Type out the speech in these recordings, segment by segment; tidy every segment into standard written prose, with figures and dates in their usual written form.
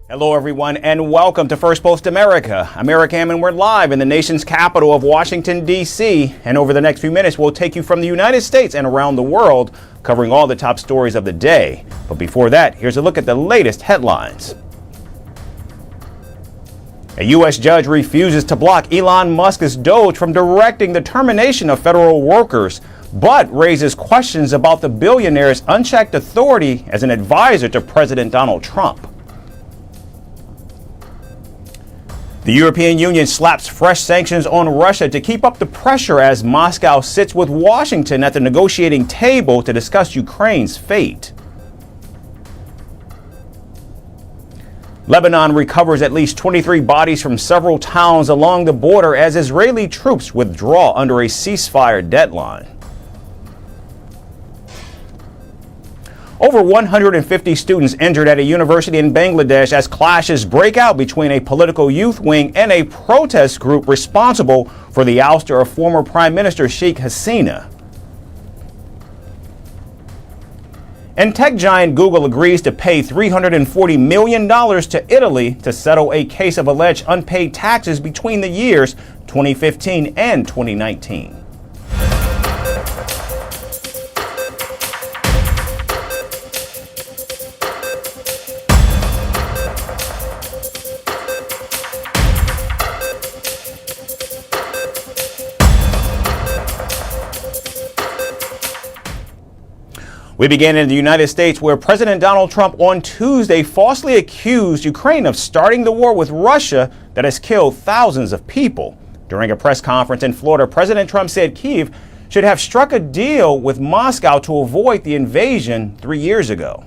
Hello, everyone, and welcome to Firstpost America. I'm Eric Hammond, and we're live in the nation's capital of Washington, D.C. And over the next few minutes, we'll take you from the United States and around the world, covering all the top stories of the day. But before that, here's a look at the latest headlines. A U.S. judge refuses to block Elon Musk's Doge from directing the termination of federal workers, but raises questions about the billionaire's unchecked authority as an advisor to President Donald Trump. The European Union slaps fresh sanctions on Russia to keep up the pressure as Moscow sits with Washington at the negotiating table to discuss Ukraine's fate. Lebanon recovers at least 23 bodies from several towns along the border as Israeli troops withdraw under a ceasefire deadline. Over 150 students injured at a university in Bangladesh as clashes break out between a political youth wing and a protest group responsible for the ouster of former Prime Minister Sheikh Hasina. And tech giant Google agrees to pay $340 million to Italy to settle a case of alleged unpaid taxes between the years 2015 and 2019. We begin in the United States, where President Donald Trump on Tuesday falsely accused Ukraine of starting the war with Russia that has killed thousands of people. During a press conference in Florida, President Trump said Kyiv should have struck a deal with Moscow to avoid the invasion 3 years ago.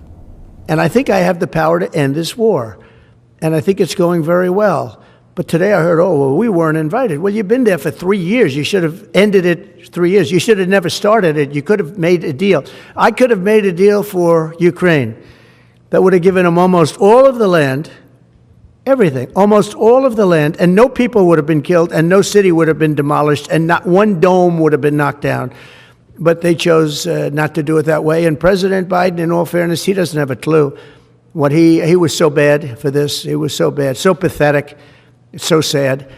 And I think I have the power to end this war. And I think it's going very well. But today I heard, oh, well, we weren't invited. Well, you've been there for 3 years. You should have ended it 3 years. You should have never started it. You could have made a deal. I could have made a deal for Ukraine that would have given them almost all of the land, everything, almost all of the land, and no people would have been killed, and no city would have been demolished, and not one dome would have been knocked down. But they chose not to do it that way. And President Biden, in all fairness, he doesn't have a clue. What he was so bad for this. He was so bad, so pathetic. It's so sad.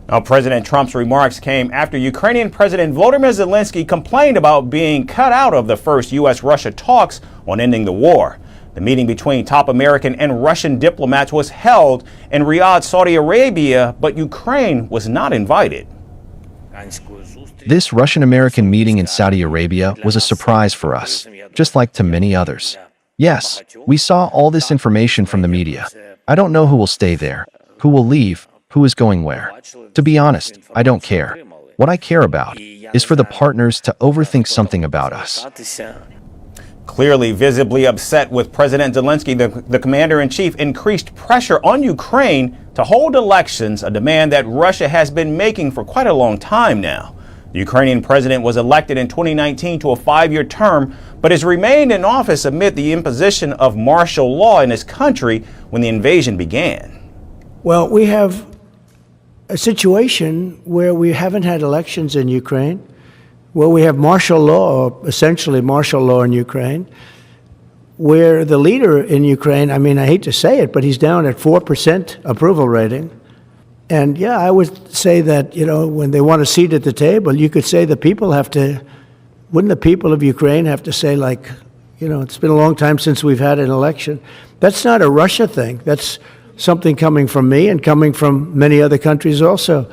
Now, President Trump's remarks came after Ukrainian President Volodymyr Zelensky complained about being cut out of the first U.S.-Russia talks on ending the war. The meeting between top American and Russian diplomats was held in Riyadh, Saudi Arabia, but Ukraine was not invited. This Russian-American meeting in Saudi Arabia was a surprise for us, just like to many others. Yes, we saw all this information from the media. I don't know who will stay there, who will leave, who is going where. To be honest, I don't care. What I care about is for the partners to overthink something about us. Clearly visibly upset with President Zelensky, the commander-in-chief increased pressure on Ukraine to hold elections, a demand that Russia has been making for quite a long time now. The Ukrainian president was elected in 2019 to a 5-year term, but has remained in office amid the imposition of martial law in his country when the invasion began. Well, we have a situation where we haven't had elections in Ukraine, where we have martial law, or essentially martial law in Ukraine, where the leader in Ukraine, I mean, I hate to say it, but he's down at 4% approval rating. And yeah, I would say that, you know, when they want a seat at the table, you could say the people have to, wouldn't the people of Ukraine have to say, like, you know, it's been a long time since we've had an election. That's not a Russia thing. That's something coming from me and coming from many other countries also.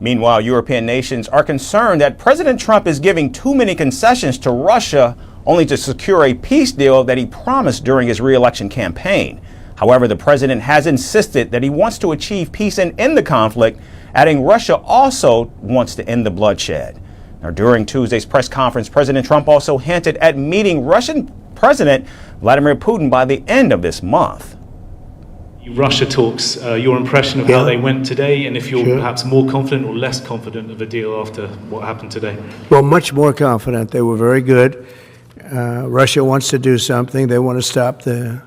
Meanwhile, European nations are concerned that President Trump is giving too many concessions to Russia only to secure a peace deal that he promised during his re-election campaign. However, the president has insisted that he wants to achieve peace and end the conflict, adding Russia also wants to end the bloodshed. Now, during Tuesday's press conference, President Trump also hinted at meeting Russian President Vladimir Putin by the end of this month. Russia talks, your impression of how they went today, and if you're perhaps more confident or less confident of a deal after what happened today? Well, much more confident. They were very good. Russia wants to do something. They want to stop the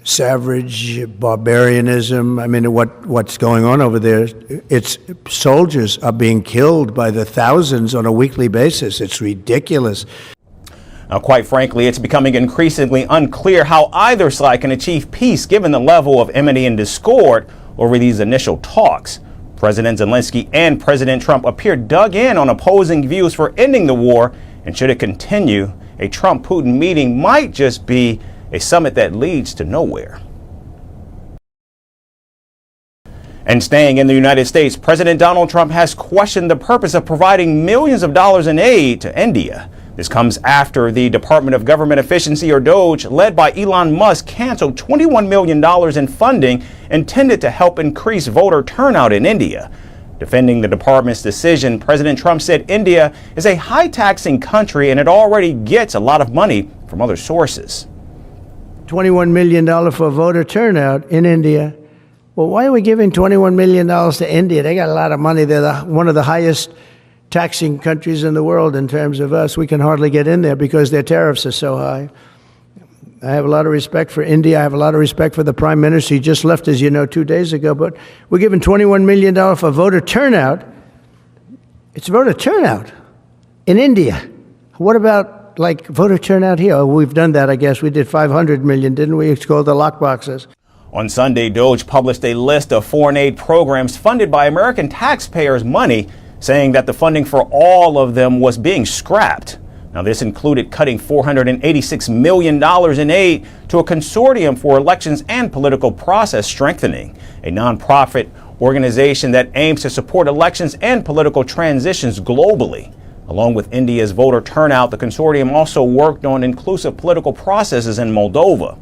savage barbarianism. I mean, what's going on over there? It's soldiers are being killed by the thousands on a weekly basis. It's ridiculous. Now, quite frankly, it's becoming increasingly unclear how either side can achieve peace given the level of enmity and discord over these initial talks. President Zelensky and President Trump appear dug in on opposing views for ending the war, and should it continue, a Trump-Putin meeting might just be a summit that leads to nowhere. And staying in the United States, President Donald Trump has questioned the purpose of providing millions of dollars in aid to India. This comes after the Department of Government Efficiency, or Doge, led by Elon Musk, canceled $21 million in funding intended to help increase voter turnout in India. Defending the department's decision, President Trump said India is a high-taxing country and it already gets a lot of money from other sources. $21 million for voter turnout in India. Well, why are we giving $21 million to India? They got a lot of money. They're one of the highest taxing countries in the world in terms of us. We can hardly get in there because their tariffs are so high. I have a lot of respect for India. I have a lot of respect for the Prime Minister. He just left, as you know, 2 days ago. But we're giving $21 million for voter turnout. It's voter turnout in India. What about, like, voter turnout here? Oh, we've done that, I guess. We did $500 million, didn't we? It's called the lockboxes. On Sunday, Doge published a list of foreign aid programs funded by American taxpayers' money, saying that the funding for all of them was being scrapped. Now, this included cutting $486 million in aid to a consortium for elections and political process strengthening, a nonprofit organization that aims to support elections and political transitions globally. Along with India's voter turnout, the consortium also worked on inclusive political processes in Moldova.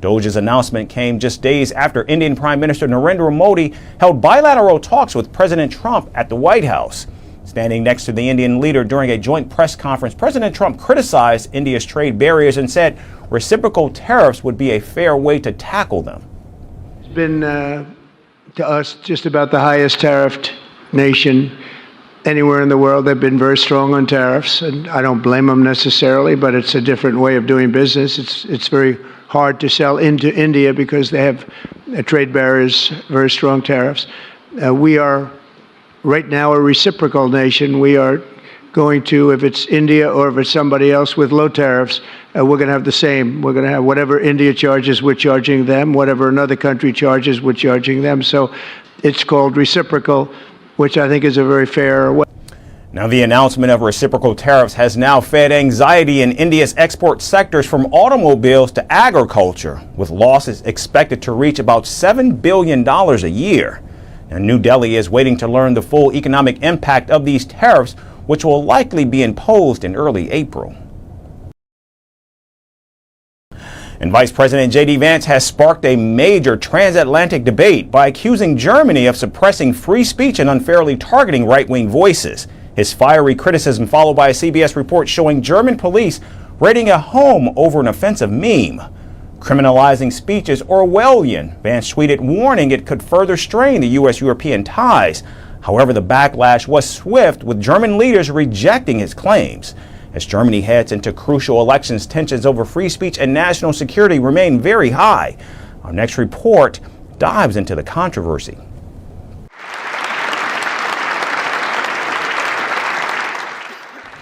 Doge's announcement came just days after Indian Prime Minister Narendra Modi held bilateral talks with President Trump at the White House. Standing next to the Indian leader during a joint press conference, President Trump criticized India's trade barriers and said reciprocal tariffs would be a fair way to tackle them. It's been, to us, just about the highest tariffed nation anywhere in the world. They've been very strong on tariffs, and I don't blame them necessarily, but it's a different way of doing business. It's very hard to sell into India because they have trade barriers, very strong tariffs. We are right now a reciprocal nation. We are going to, if it's India or if it's somebody else with low tariffs, we're going to have the same. We're going to have whatever India charges, we're charging them. Whatever another country charges, we're charging them. So it's called reciprocal, which I think is a very fair way. Now, the announcement of reciprocal tariffs has now fed anxiety in India's export sectors from automobiles to agriculture, with losses expected to reach about $7 billion a year. Now, New Delhi is waiting to learn the full economic impact of these tariffs, which will likely be imposed in early April. And Vice President JD Vance has sparked a major transatlantic debate by accusing Germany of suppressing free speech and unfairly targeting right-wing voices. His fiery criticism followed by a CBS report showing German police raiding a home over an offensive meme. Criminalizing speech is Orwellian, Vance tweeted, warning it could further strain the U.S.-European ties. However, the backlash was swift, with German leaders rejecting his claims. As Germany heads into crucial elections, tensions over free speech and national security remain very high. Our next report dives into the controversy.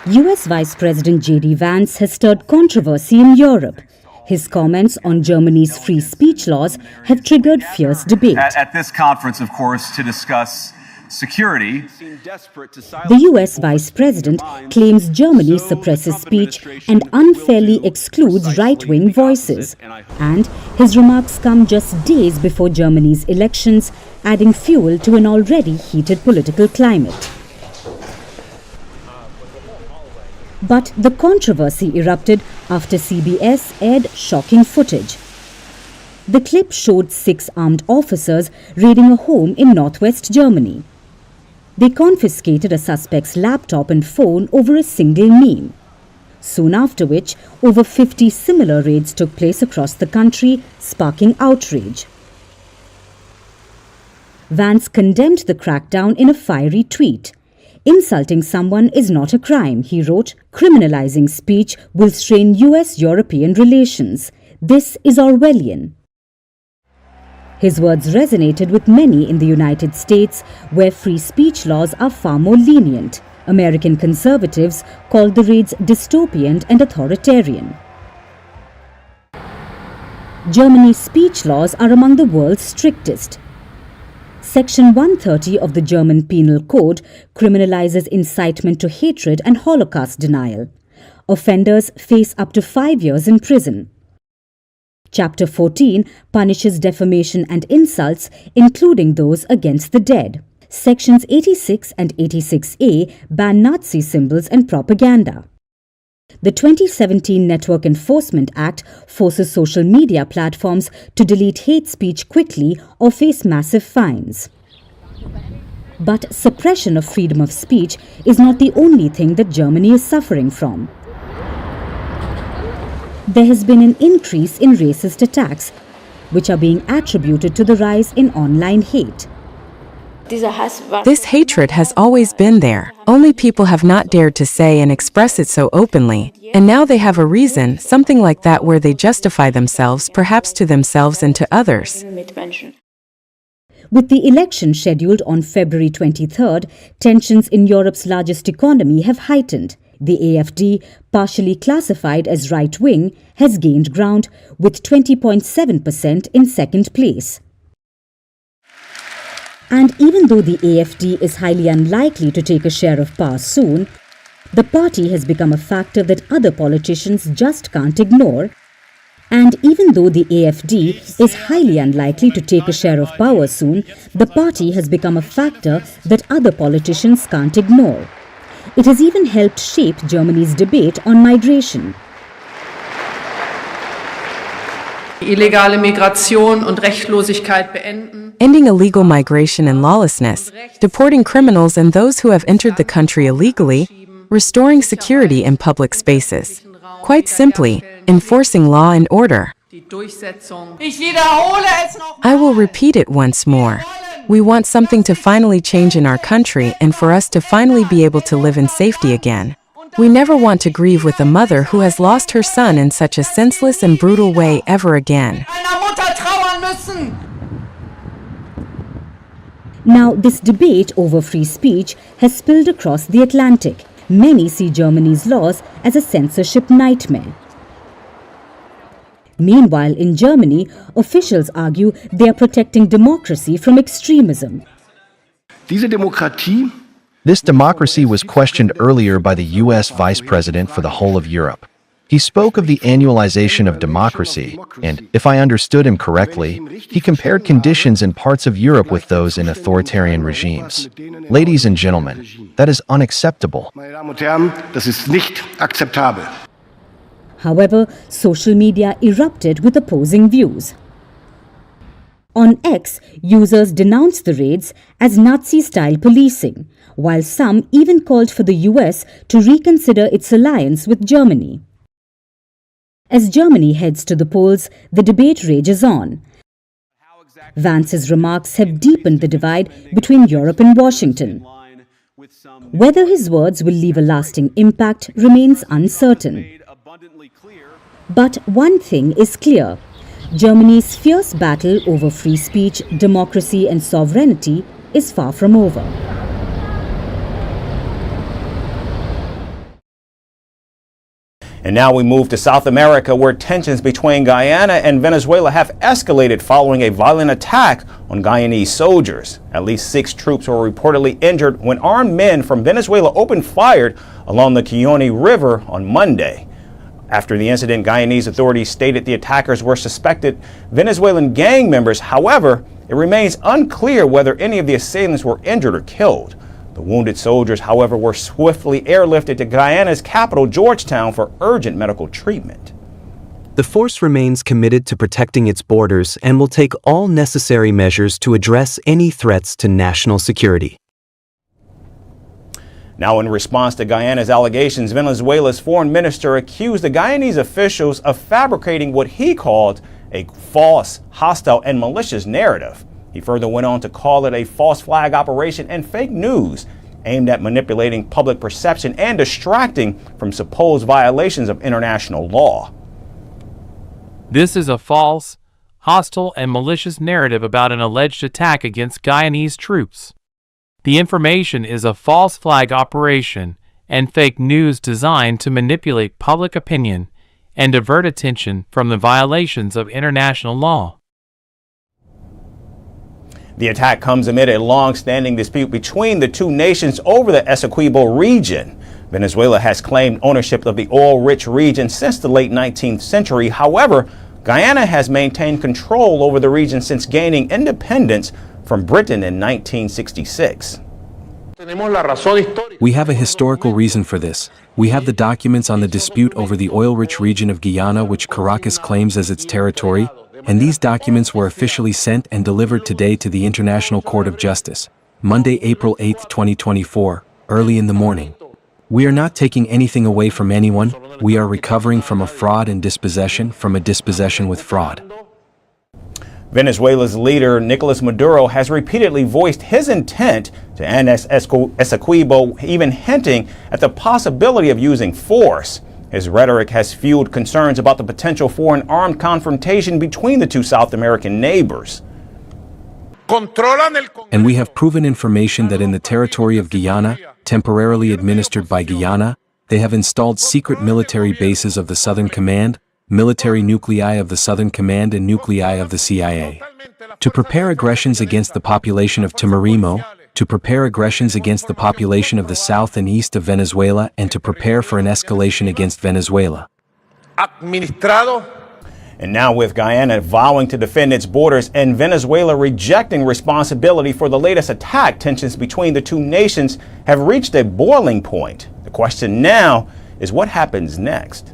U.S. Vice President JD Vance has stirred controversy in Europe. His comments on Germany's free speech laws have triggered fierce debate. At this conference, of course, to discuss security. The U.S. Vice President claims Germany suppresses speech and unfairly excludes right-wing voices. And his remarks come just days before Germany's elections, adding fuel to an already heated political climate. But the controversy erupted after CBS aired shocking footage. The clip showed 6 armed officers raiding a home in northwest Germany. They confiscated a suspect's laptop and phone over a single meme. Soon after which, over 50 similar raids took place across the country, sparking outrage. Vance condemned the crackdown in a fiery tweet. Insulting someone is not a crime, he wrote. Criminalizing speech will strain US-European relations. This is Orwellian. His words resonated with many in the United States, where free speech laws are far more lenient. American conservatives called the raids dystopian and authoritarian. Germany's speech laws are among the world's strictest. Section 130 of the German Penal Code criminalizes incitement to hatred and Holocaust denial. Offenders face up to 5 years in prison. Chapter 14 punishes defamation and insults, including those against the dead. Sections 86 and 86A ban Nazi symbols and propaganda. The 2017 Network Enforcement Act forces social media platforms to delete hate speech quickly or face massive fines. But suppression of freedom of speech is not the only thing that Germany is suffering from. There has been an increase in racist attacks, which are being attributed to the rise in online hate. This hatred has always been there, only people have not dared to say and express it so openly, and now they have a reason, something like that where they justify themselves, perhaps to themselves and to others. With the election scheduled on February 23rd, tensions in Europe's largest economy have heightened. The AfD, partially classified as right-wing, has gained ground with 20.7% in second place. And even though the AfD is highly unlikely to take a share of power soon, the party has become a factor that other politicians just can't ignore. And even though the AfD is highly unlikely to take a share of power soon, the party has become a factor that other politicians can't ignore. It has even helped shape Germany's debate on migration. Illegale Migration und Rechtlosigkeit beenden. Ending illegal migration and lawlessness, deporting criminals and those who have entered the country illegally, restoring security in public spaces. Quite simply, enforcing law and order. I will repeat it once more. We want something to finally change in our country and for us to finally be able to live in safety again. We never want to grieve with a mother who has lost her son in such a senseless and brutal way ever again. Now, this debate over free speech has spilled across the Atlantic. Many see Germany's laws as a censorship nightmare. Meanwhile, in Germany, officials argue they are protecting democracy from extremism. This democracy was questioned earlier by the U.S. Vice President for the whole of Europe. He spoke of the annualization of democracy, and, if I understood him correctly, he compared conditions in parts of Europe with those in authoritarian regimes. Ladies and gentlemen, that is unacceptable. However, social media erupted with opposing views. On X, users denounced the raids as Nazi-style policing, while some even called for the US to reconsider its alliance with Germany. As Germany heads to the polls, the debate rages on. Vance's remarks have deepened the divide between Europe and Washington. Whether his words will leave a lasting impact remains uncertain. But one thing is clear. Germany's fierce battle over free speech, democracy and sovereignty is far from over. And now we move to South America, where tensions between Guyana and Venezuela have escalated following a violent attack on Guyanese soldiers. At least 6 troops were reportedly injured when armed men from Venezuela opened fire along the Cuyuni River on Monday. After the incident, Guyanese authorities stated the attackers were suspected Venezuelan gang members. However, it remains unclear whether any of the assailants were injured or killed. The wounded soldiers, however, were swiftly airlifted to Guyana's capital, Georgetown, for urgent medical treatment. The force remains committed to protecting its borders and will take all necessary measures to address any threats to national security. Now, in response to Guyana's allegations, Venezuela's foreign minister accused the Guyanese officials of fabricating what he called a false, hostile, and malicious narrative. He further went on to call it a false flag operation and fake news aimed at manipulating public perception and distracting from supposed violations of international law. This is a false, hostile, and malicious narrative about an alleged attack against Guyanese troops. The information is a false flag operation and fake news designed to manipulate public opinion and divert attention from the violations of international law. The attack comes amid a long-standing dispute between the two nations over the Essequibo region. Venezuela has claimed ownership of the oil-rich region since the late 19th century. However, Guyana has maintained control over the region since gaining independence from Britain in 1966. We have a historical reason for this. We have the documents on the dispute over the oil-rich region of Guyana, which Caracas claims as its territory, and these documents were officially sent and delivered today to the International Court of Justice, Monday, April 8, 2024, early in the morning. We are not taking anything away from anyone. We are recovering from a fraud and dispossession, from a dispossession with fraud. Venezuela's leader, Nicolas Maduro, has repeatedly voiced his intent to annex Essequibo, even hinting at the possibility of using force. His rhetoric has fueled concerns about the potential for an armed confrontation between the two South American neighbors. And we have proven information that in the territory of Guyana, temporarily administered by Guyana, they have installed secret military bases of the Southern Command, military nuclei of the Southern Command, and nuclei of the CIA. To prepare aggressions against the population of Timorimo, to prepare aggressions against the population of the south and east of Venezuela, and to prepare for an escalation against Venezuela. And now with Guyana vowing to defend its borders and Venezuela rejecting responsibility for the latest attack, tensions between the two nations have reached a boiling point. The question now is what happens next?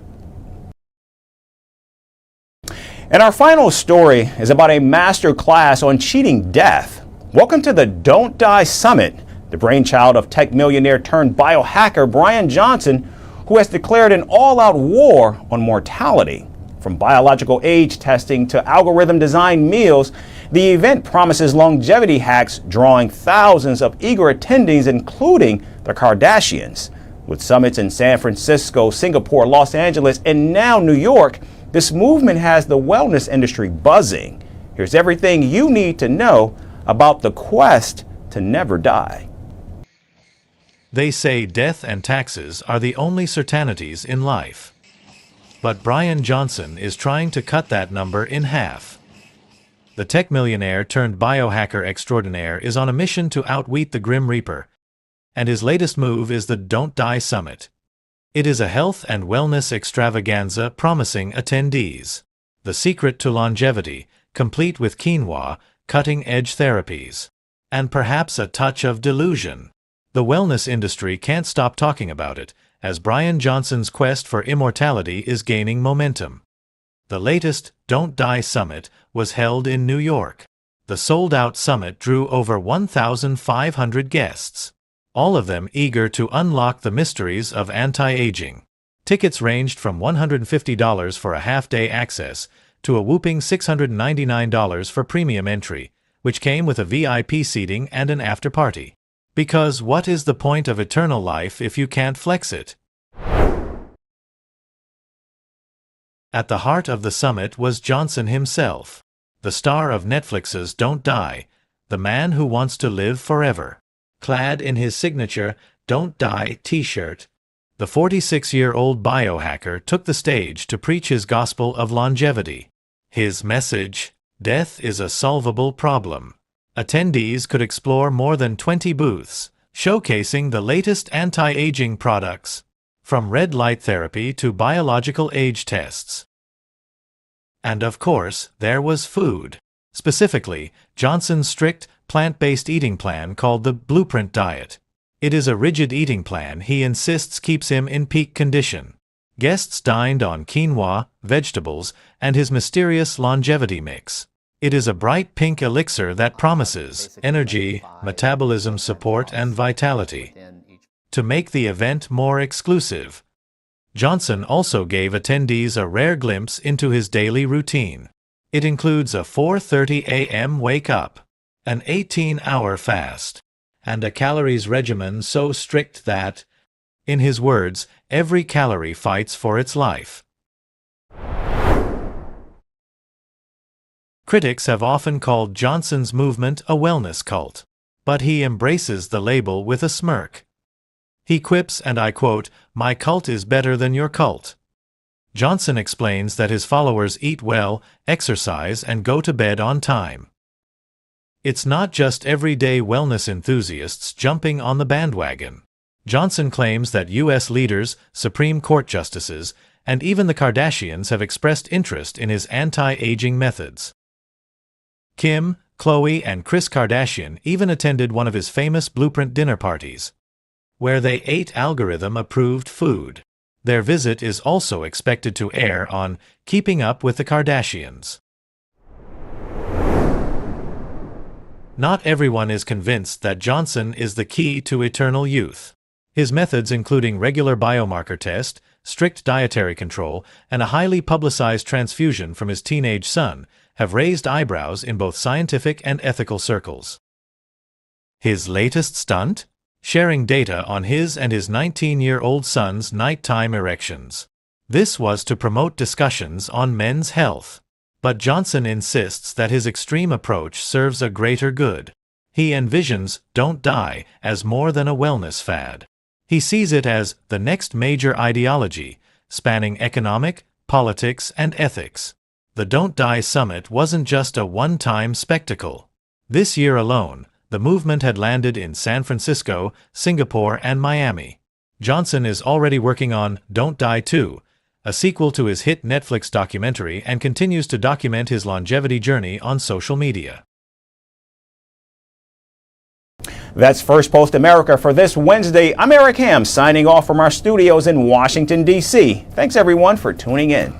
And our final story is about a master class on cheating death. Welcome to the Don't Die Summit, the brainchild of tech millionaire turned biohacker Brian Johnson, who has declared an all-out war on mortality. From biological age testing to algorithm-designed meals, the event promises longevity hacks, drawing thousands of eager attendees, including the Kardashians. With summits in San Francisco, Singapore, Los Angeles, and now New York, this movement has the wellness industry buzzing. Here's everything you need to know about the quest to never die. They say death and taxes are the only certainties in life. But Brian Johnson is trying to cut that number in half. The tech millionaire turned biohacker extraordinaire is on a mission to outwit the Grim Reaper, and his latest move is the Don't Die Summit. It is a health and wellness extravaganza promising attendees the secret to longevity, complete with quinoa, cutting-edge therapies, and perhaps a touch of delusion. The wellness industry can't stop talking about it, as Brian Johnson's quest for immortality is gaining momentum. The latest Don't Die Summit was held in New York. The sold-out summit drew over 1,500 guests, all of them eager to unlock the mysteries of anti-aging. Tickets ranged from $150 for a half-day access to a whooping $699 for premium entry, which came with a VIP seating and an after-party. Because what is the point of eternal life if you can't flex it? At the heart of the summit was Johnson himself, the star of Netflix's Don't Die, the man who wants to live forever. Clad in his signature Don't Die t-shirt, the 46-year-old biohacker took the stage to preach his gospel of longevity. His message, death is a solvable problem. Attendees could explore more than 20 booths, showcasing the latest anti-aging products, from red light therapy to biological age tests. And of course, there was food. Specifically, Johnson's strict, plant-based eating plan called the Blueprint Diet. It is a rigid eating plan he insists keeps him in peak condition. Guests dined on quinoa, vegetables, and his mysterious longevity mix. It is a bright pink elixir that promises energy, metabolism support, and vitality. To make the event more exclusive, Johnson also gave attendees a rare glimpse into his daily routine. It includes a 4:30 a.m. wake-up, an 18-hour fast, and a calories regimen so strict that, in his words, every calorie fights for its life. Critics have often called Johnson's movement a wellness cult. but he embraces the label with a smirk. He quips, and I quote, "My cult is better than your cult." Johnson explains that his followers eat well, exercise, and go to bed on time. It's not just everyday wellness enthusiasts jumping on the bandwagon. Johnson claims that U.S. leaders, Supreme Court justices, and even the Kardashians have expressed interest in his anti-aging methods. Kim, Khloe, and Kris Kardashian even attended one of his famous Blueprint dinner parties, where they ate algorithm-approved food. Their visit is also expected to air on Keeping Up with the Kardashians. Not everyone is convinced that Johnson is the key to eternal youth. His methods, including regular biomarker test, strict dietary control, and a highly publicized transfusion from his teenage son, have raised eyebrows in both scientific and ethical circles. His latest stunt? Sharing data on his and his 19-year-old son's nighttime erections. This was to promote discussions on men's health. But Johnson insists that his extreme approach serves a greater good. He envisions "Don't Die" as more than a wellness fad. He sees it as the next major ideology, spanning economic, politics, and ethics. The Don't Die Summit wasn't just a one-time spectacle. This year alone, the movement had landed in San Francisco, Singapore, and Miami. Johnson is already working on Don't Die 2, a sequel to his hit Netflix documentary, and continues to document his longevity journey on social media. That's First Post America for this Wednesday. I'm Eric Ham signing off from our studios in Washington, D.C. Thanks everyone for tuning in.